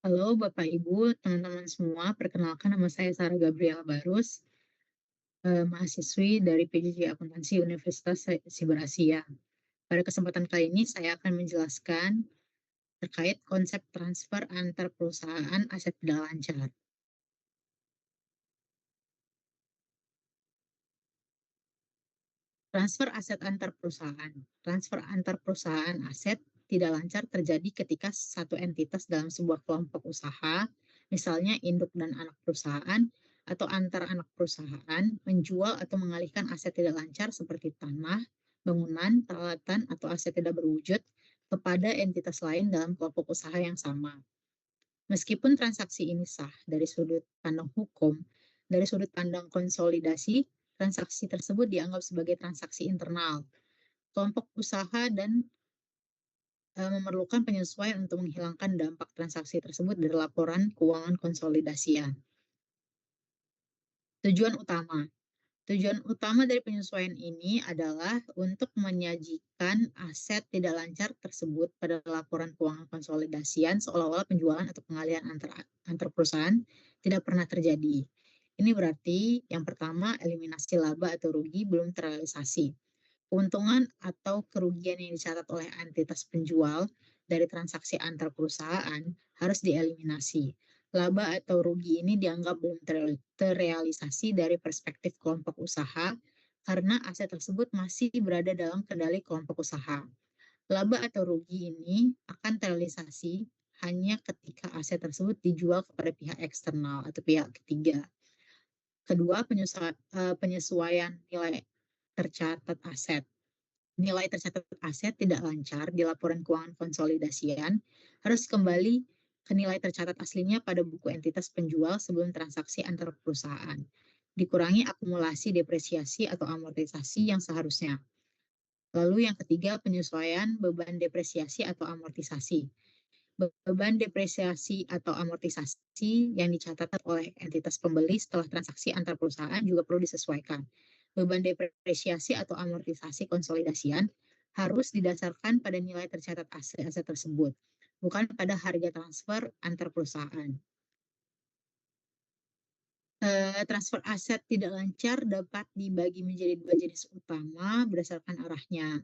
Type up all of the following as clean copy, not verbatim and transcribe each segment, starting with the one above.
Halo Bapak Ibu, teman-teman semua, perkenalkan nama saya Sarah Gabriela Barus, mahasiswi dari PJJ Akuntansi Universitas Siber Asia. Pada kesempatan kali ini saya akan menjelaskan terkait konsep transfer antar perusahaan aset tidak lancar. Transfer aset antar perusahaan. Transfer antar perusahaan aset tidak lancar terjadi ketika satu entitas dalam sebuah kelompok usaha, misalnya induk dan anak perusahaan, atau antar anak perusahaan, menjual atau mengalihkan aset tidak lancar seperti tanah, bangunan, peralatan, atau aset tidak berwujud kepada entitas lain dalam kelompok usaha yang sama. Meskipun transaksi ini sah dari sudut pandang hukum, dari sudut pandang konsolidasi, transaksi tersebut dianggap sebagai transaksi internal. Kelompok usaha dan memerlukan penyesuaian untuk menghilangkan dampak transaksi tersebut dari laporan keuangan konsolidasian. Tujuan utama. Tujuan utama dari penyesuaian ini adalah untuk menyajikan aset tidak lancar tersebut pada laporan keuangan konsolidasian seolah-olah penjualan atau pengalihan antar perusahaan tidak pernah terjadi. Ini berarti yang pertama, eliminasi laba atau rugi belum terrealisasi. Keuntungan atau kerugian yang dicatat oleh entitas penjual dari transaksi antar perusahaan harus dieliminasi. Laba atau rugi ini dianggap belum terrealisasi dari perspektif kelompok usaha karena aset tersebut masih berada dalam kendali kelompok usaha. Laba atau rugi ini akan terrealisasi hanya ketika aset tersebut dijual kepada pihak eksternal atau pihak ketiga. Kedua, penyesuaian nilai tercatat aset. Nilai tercatat aset tidak lancar di laporan keuangan konsolidasian harus kembali ke nilai tercatat aslinya pada buku entitas penjual sebelum transaksi antar perusahaan. Dikurangi akumulasi depresiasi atau amortisasi yang seharusnya. Lalu yang ketiga, penyesuaian beban depresiasi atau amortisasi. Beban depresiasi atau amortisasi yang dicatat oleh entitas pembeli setelah transaksi antar perusahaan juga perlu disesuaikan. Beban depresiasi atau amortisasi konsolidasian harus didasarkan pada nilai tercatat aset tersebut, bukan pada harga transfer antar perusahaan. Transfer aset tidak lancar dapat dibagi menjadi dua jenis utama berdasarkan arahnya.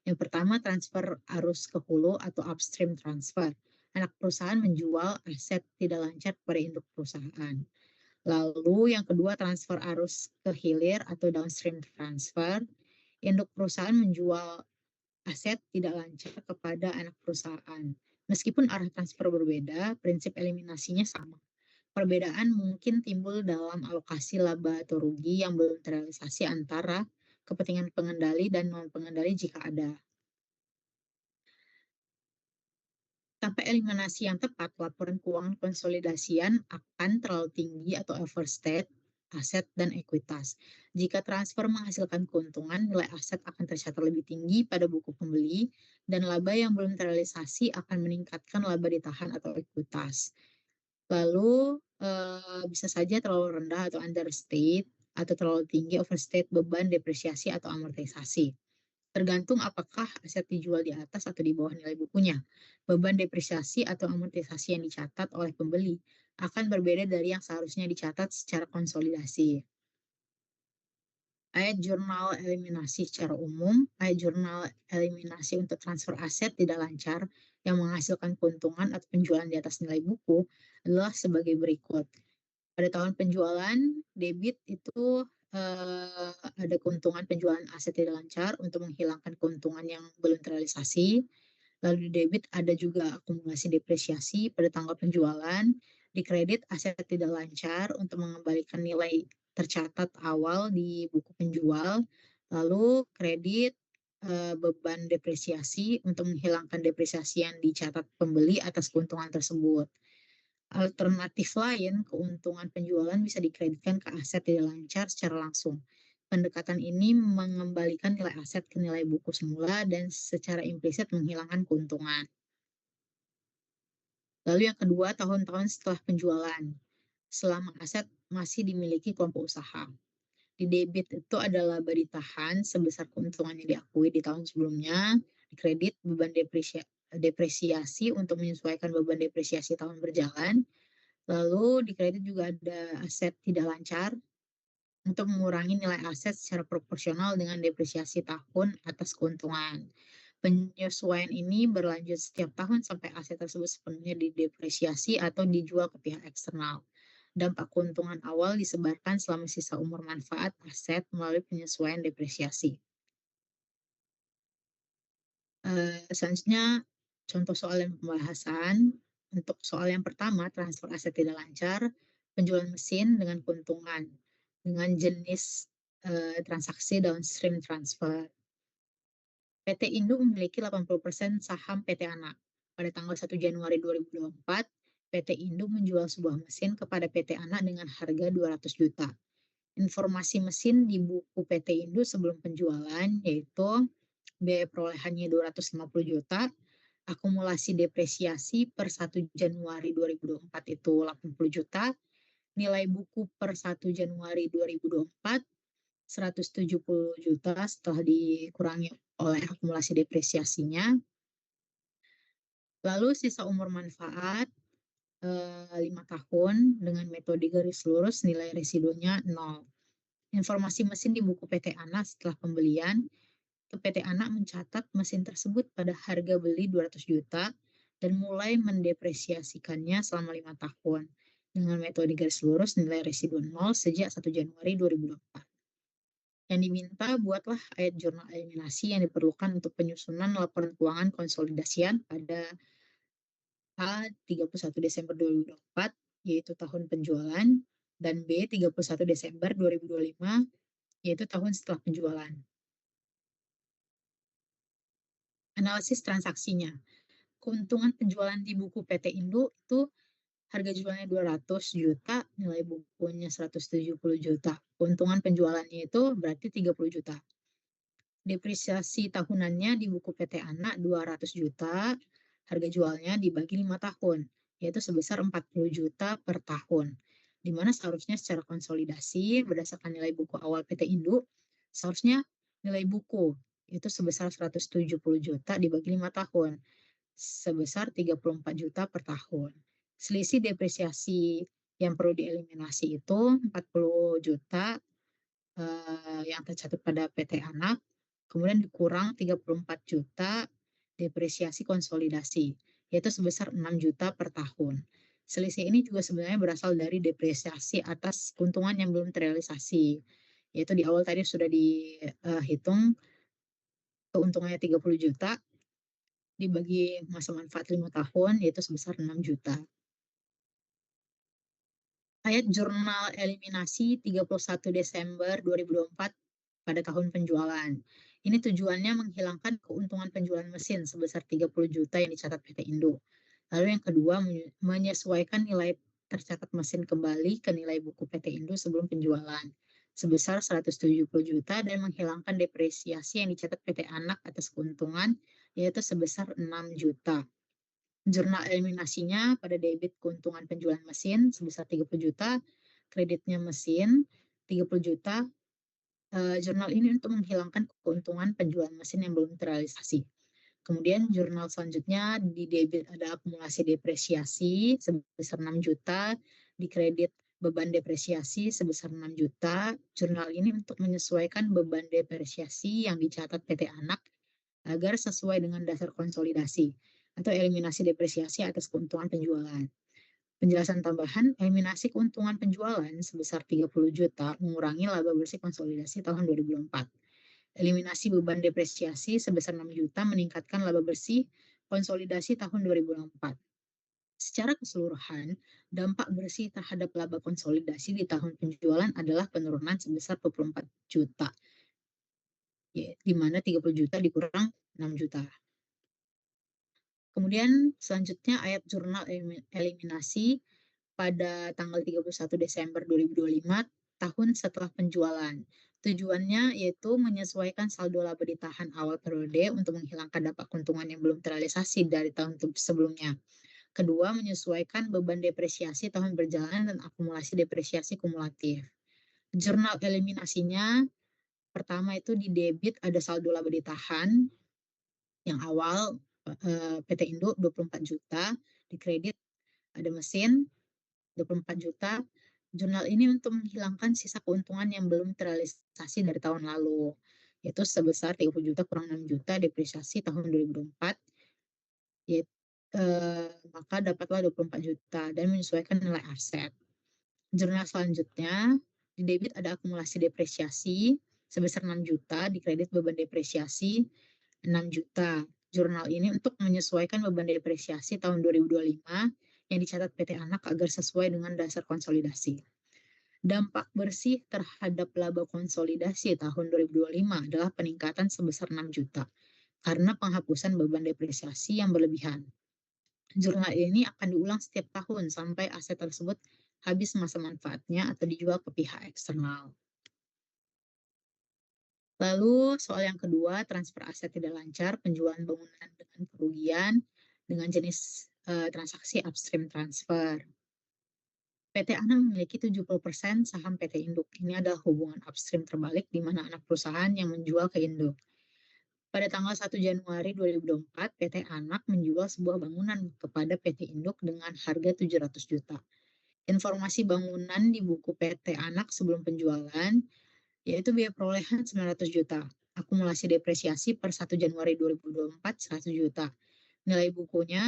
Yang pertama, transfer arus ke hulu atau upstream transfer. Anak perusahaan menjual aset tidak lancar kepada induk perusahaan. Lalu yang kedua, transfer arus ke hilir atau downstream transfer. Induk perusahaan menjual aset tidak lancar kepada anak perusahaan. Meskipun arah transfer berbeda, prinsip eliminasinya sama. Perbedaan mungkin timbul dalam alokasi laba atau rugi yang belum terrealisasi antara kepentingan pengendali dan non-pengendali jika ada. Tanpa eliminasi yang tepat, laporan keuangan konsolidasian akan terlalu tinggi atau overstate aset dan ekuitas. Jika transfer menghasilkan keuntungan, nilai aset akan tercatat lebih tinggi pada buku pembeli dan laba yang belum terrealisasi akan meningkatkan laba ditahan atau ekuitas. Lalu bisa saja terlalu rendah atau understate atau terlalu tinggi overstate beban depresiasi atau amortisasi. Tergantung apakah aset dijual di atas atau di bawah nilai bukunya. Beban depresiasi atau amortisasi yang dicatat oleh pembeli akan berbeda dari yang seharusnya dicatat secara konsolidasi. Ayat jurnal eliminasi secara umum, ayat jurnal eliminasi untuk transfer aset tidak lancar yang menghasilkan keuntungan atau penjualan di atas nilai buku adalah sebagai berikut. Pada tahun penjualan, debit itu ada keuntungan penjualan aset tidak lancar untuk menghilangkan keuntungan yang belum terrealisasi. Lalu di debit ada juga akumulasi depresiasi pada tanggal penjualan. Di kredit aset tidak lancar untuk mengembalikan nilai tercatat awal di buku penjual. Lalu kredit beban depresiasi untuk menghilangkan depresiasi yang dicatat pembeli atas keuntungan tersebut. Alternatif lain, keuntungan penjualan bisa dikreditkan ke aset tidak lancar secara langsung. Pendekatan ini mengembalikan nilai aset ke nilai buku semula dan secara implisit menghilangkan keuntungan. Lalu yang kedua, tahun-tahun setelah penjualan. Selama aset masih dimiliki kelompok usaha. Di debit itu ada laba ditahan sebesar keuntungan yang diakui di tahun sebelumnya. Di kredit, beban depresiasi untuk menyesuaikan beban depresiasi tahun berjalan. Lalu di kredit juga ada aset tidak lancar untuk mengurangi nilai aset secara proporsional dengan depresiasi tahun atas keuntungan. Penyesuaian ini berlanjut setiap tahun sampai aset tersebut sepenuhnya didepresiasi atau dijual ke pihak eksternal. Dampak keuntungan awal disebarkan selama sisa umur manfaat aset melalui penyesuaian depresiasi. Selanjutnya contoh soal dan pembahasan. Untuk soal yang pertama, transfer aset tidak lancar, penjualan mesin dengan keuntungan dengan jenis transaksi downstream transfer. PT Induk memiliki 80% saham PT Anak. Pada tanggal 1 Januari 2024, PT Induk menjual sebuah mesin kepada PT Anak dengan harga 200 juta. Informasi mesin di buku PT Induk sebelum penjualan yaitu biaya perolehannya 250 juta, akumulasi depresiasi per 1 Januari 2024 itu 80 juta, nilai buku per 1 Januari 2024 170 juta setelah dikurangi oleh akumulasi depresiasinya. Lalu sisa umur manfaat 5 tahun dengan metode garis lurus nilai residunya 0. Informasi mesin di buku PT Ana setelah pembelian, PT Anak mencatat mesin tersebut pada harga beli 200 juta dan mulai mendepresiasikannya selama 5 tahun dengan metode garis lurus nilai residu 0 sejak 1 Januari 2024. Yang diminta, buatlah ayat jurnal eliminasi yang diperlukan untuk penyusunan laporan keuangan konsolidasian pada A 31 Desember 2024, yaitu tahun penjualan, dan B 31 Desember 2025, yaitu tahun setelah penjualan. Analisis transaksinya. Keuntungan penjualan di buku PT Indo itu harga jualnya 200 juta, nilai bukunya 170 juta. Keuntungan penjualannya itu berarti 30 juta. Depresiasi tahunannya di buku PT Anak 200 juta, harga jualnya dibagi 5 tahun, yaitu sebesar 40 juta per tahun. Di mana seharusnya secara konsolidasi berdasarkan nilai buku awal PT Induk, seharusnya nilai buku itu sebesar 170 juta dibagi 5 tahun, sebesar 34 juta per tahun. Selisih depresiasi yang perlu dieliminasi itu 40 juta yang tercatat pada PT Anak, kemudian dikurang 34 juta depresiasi konsolidasi, yaitu sebesar 6 juta per tahun. Selisih ini juga sebenarnya berasal dari depresiasi atas keuntungan yang belum terrealisasi, yaitu di awal tadi sudah dihitung keuntungannya 30 juta, dibagi masa manfaat 5 tahun, yaitu sebesar 6 juta. Ayat jurnal eliminasi 31 Desember 2024 pada tahun penjualan. Ini tujuannya menghilangkan keuntungan penjualan mesin sebesar 30 juta yang dicatat PT Indo. Lalu yang kedua, menyesuaikan nilai tercatat mesin kembali ke nilai buku PT Indo sebelum penjualan sebesar 170 juta dan menghilangkan depresiasi yang dicatat PT Anak atas keuntungan yaitu sebesar 6 juta. Jurnal eliminasinya pada debit keuntungan penjualan mesin sebesar 30 juta, kreditnya mesin 30 juta. Jurnal ini untuk menghilangkan keuntungan penjualan mesin yang belum terrealisasi. Kemudian jurnal selanjutnya di debit ada akumulasi depresiasi sebesar 6 juta, di kredit beban depresiasi sebesar 6 juta. Jurnal ini untuk menyesuaikan beban depresiasi yang dicatat PT Anak agar sesuai dengan dasar konsolidasi atau eliminasi depresiasi atas keuntungan penjualan. Penjelasan tambahan, eliminasi keuntungan penjualan sebesar 30 juta mengurangi laba bersih konsolidasi tahun 2024. Eliminasi beban depresiasi sebesar 6 juta meningkatkan laba bersih konsolidasi tahun 2024. Secara keseluruhan, dampak bersih terhadap laba konsolidasi di tahun penjualan adalah penurunan sebesar 24 juta, di mana 30 juta dikurang 6 juta. Kemudian selanjutnya ayat jurnal eliminasi pada tanggal 31 Desember 2025 tahun setelah penjualan. Tujuannya yaitu menyesuaikan saldo laba ditahan awal periode untuk menghilangkan dampak keuntungan yang belum terrealisasi dari tahun sebelumnya. Kedua, menyesuaikan beban depresiasi tahun berjalan dan akumulasi depresiasi kumulatif. Jurnal eliminasinya pertama itu di debit ada saldo laba ditahan yang awal PT Induk 24 juta, di kredit ada mesin 24 juta. Jurnal ini untuk menghilangkan sisa keuntungan yang belum terrealisasi dari tahun lalu, yaitu sebesar 30 juta kurang 6 juta depresiasi tahun 2024, yaitu, maka dapatlah 24 juta dan menyesuaikan nilai aset. Jurnal selanjutnya, di debit ada akumulasi depresiasi sebesar 6 juta, di kredit beban depresiasi 6 juta. Jurnal ini untuk menyesuaikan beban depresiasi tahun 2025 yang dicatat PT Anak agar sesuai dengan dasar konsolidasi. Dampak bersih terhadap laba konsolidasi tahun 2025 adalah peningkatan sebesar 6 juta karena penghapusan beban depresiasi yang berlebihan. Jurnal ini akan diulang setiap tahun sampai aset tersebut habis masa manfaatnya atau dijual ke pihak eksternal. Lalu soal yang kedua, transfer aset tidak lancar, penjualan bangunan dengan kerugian dengan jenis transaksi upstream transfer. PT Anang memiliki 70% saham PT Induk. Ini adalah hubungan upstream terbalik di mana anak perusahaan yang menjual ke Induk. Pada tanggal 1 Januari 2024, PT Anak menjual sebuah bangunan kepada PT Induk dengan harga 700 juta. Informasi bangunan di buku PT Anak sebelum penjualan, yaitu biaya perolehan 900 juta. Akumulasi depresiasi per 1 Januari 2024, 100 juta. Nilai bukunya,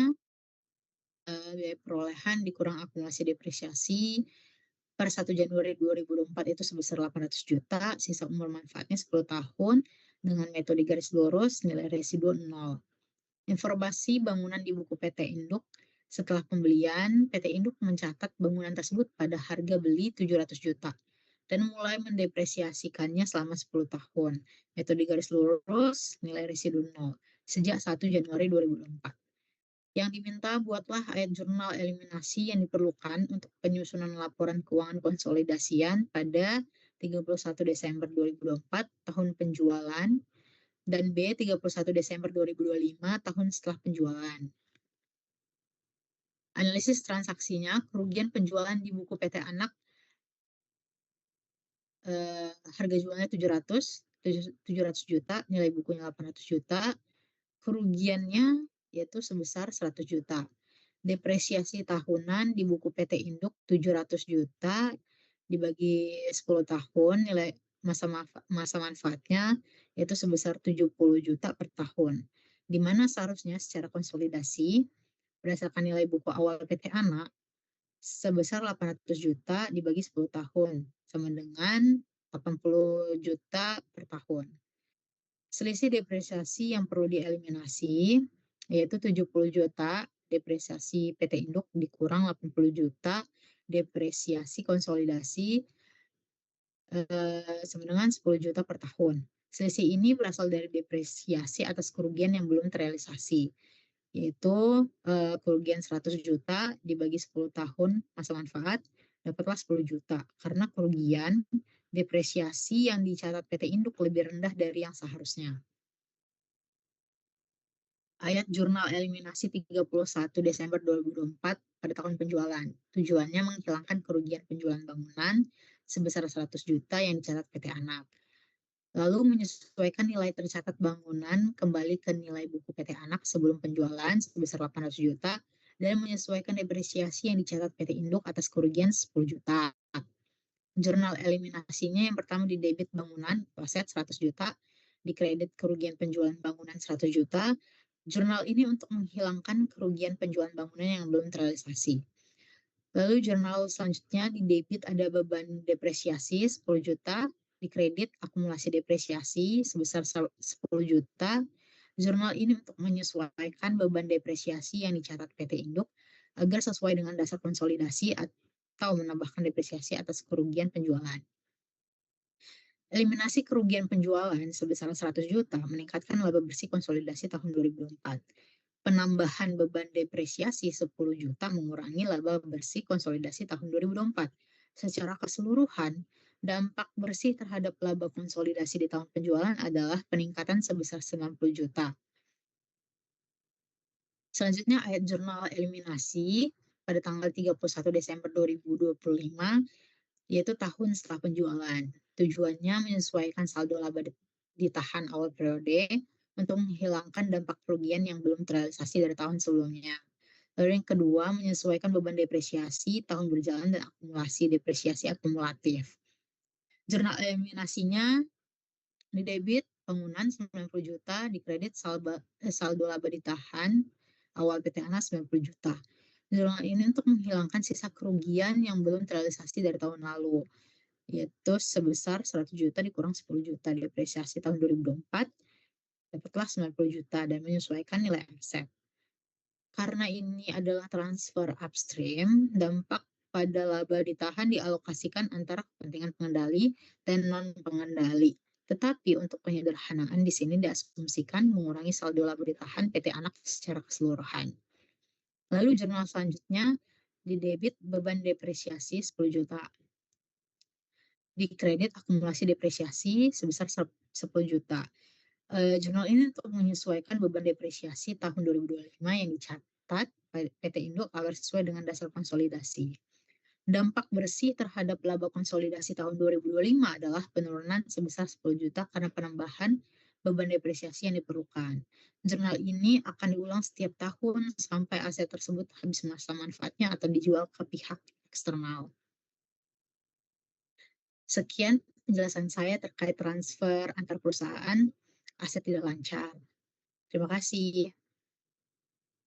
biaya perolehan dikurang akumulasi depresiasi per 1 Januari 2024 itu sebesar 800 juta, sisa umur manfaatnya 10 tahun, dengan metode garis lurus, nilai residu 0. Informasi bangunan di buku PT Induk, setelah pembelian, PT Induk mencatat bangunan tersebut pada harga beli 700 juta dan mulai mendepresiasikannya selama 10 tahun. Metode garis lurus, nilai residu 0, sejak 1 Januari 2024. Yang diminta, buatlah ayat jurnal eliminasi yang diperlukan untuk penyusunan laporan keuangan konsolidasian pada 31 Desember 2024 tahun penjualan dan B 31 Desember 2025 tahun setelah penjualan. Analisis transaksinya, kerugian penjualan di buku PT Anak, harga jualnya 700 juta, nilai bukunya 800 juta, kerugiannya yaitu sebesar 100 juta. Depresiasi tahunan di buku PT Induk 700 juta dibagi 10 tahun, nilai masa manfaatnya yaitu sebesar 70 juta per tahun. Di mana seharusnya secara konsolidasi berdasarkan nilai buku awal PT Anak sebesar 800 juta dibagi 10 tahun sama dengan 80 juta per tahun. Selisih depresiasi yang perlu dieliminasi yaitu 70 juta depresiasi PT Induk dikurang 80 juta depresiasi konsolidasi sama dengan 10 juta per tahun. Selisih ini berasal dari depresiasi atas kerugian yang belum terrealisasi, yaitu kerugian 100 juta dibagi 10 tahun masa manfaat dapatlah 10 juta karena kerugian depresiasi yang dicatat PT Induk lebih rendah dari yang seharusnya. Ayat jurnal eliminasi 31 Desember 2024 pada tahun penjualan. Tujuannya menghilangkan kerugian penjualan bangunan sebesar 100 juta yang dicatat PT Anak. Lalu menyesuaikan nilai tercatat bangunan kembali ke nilai buku PT Anak sebelum penjualan sebesar 800 juta dan menyesuaikan depresiasi yang dicatat PT Induk atas kerugian 10 juta. Jurnal eliminasinya yang pertama di debit bangunan aset 100 juta, di kredit kerugian penjualan bangunan 100 juta. Jurnal ini untuk menghilangkan kerugian penjualan bangunan yang belum terrealisasi. Lalu jurnal selanjutnya di debit ada beban depresiasi 10 juta, di kredit akumulasi depresiasi sebesar 10 juta. Jurnal ini untuk menyesuaikan beban depresiasi yang dicatat PT Induk agar sesuai dengan dasar konsolidasi atau menambahkan depresiasi atas kerugian penjualan. Eliminasi kerugian penjualan sebesar 100 juta meningkatkan laba bersih konsolidasi tahun 2024. Penambahan beban depresiasi 10 juta mengurangi laba bersih konsolidasi tahun 2024. Secara keseluruhan, dampak bersih terhadap laba konsolidasi di tahun penjualan adalah peningkatan sebesar 90 juta. Selanjutnya ayat jurnal eliminasi pada tanggal 31 Desember 2025, yaitu tahun setelah penjualan. Tujuannya menyesuaikan saldo laba ditahan awal periode untuk menghilangkan dampak kerugian yang belum terrealisasi dari tahun sebelumnya. Lalu yang kedua, menyesuaikan beban depresiasi tahun berjalan dan akumulasi depresiasi akumulatif. Jurnal eliminasinya di debit bangunan 90 juta, di kredit saldo laba ditahan awal PTANA 90 juta. Jurnal ini untuk menghilangkan sisa kerugian yang belum terrealisasi dari tahun lalu, yaitu sebesar 100 juta dikurang 10 juta depresiasi tahun 2024, dapatlah 90 juta dan menyesuaikan nilai aset. Karena ini adalah transfer upstream, dampak pada laba ditahan dialokasikan antara kepentingan pengendali dan non-pengendali. Tetapi untuk penyederhanaan di sini diasumsikan mengurangi saldo laba ditahan PT Anak secara keseluruhan. Lalu jurnal selanjutnya di debit beban depresiasi 10 juta. Di kredit akumulasi depresiasi sebesar 10 juta. Jurnal ini untuk menyesuaikan beban depresiasi tahun 2025 yang dicatat PT Indo agar sesuai dengan dasar konsolidasi. Dampak bersih terhadap laba konsolidasi tahun 2025 adalah penurunan sebesar 10 juta karena penambahan beban depresiasi yang diperlukan. Jurnal ini akan diulang setiap tahun sampai aset tersebut habis masa manfaatnya atau dijual ke pihak eksternal. Sekian penjelasan saya terkait transfer antar perusahaan aset tidak lancar. Terima kasih.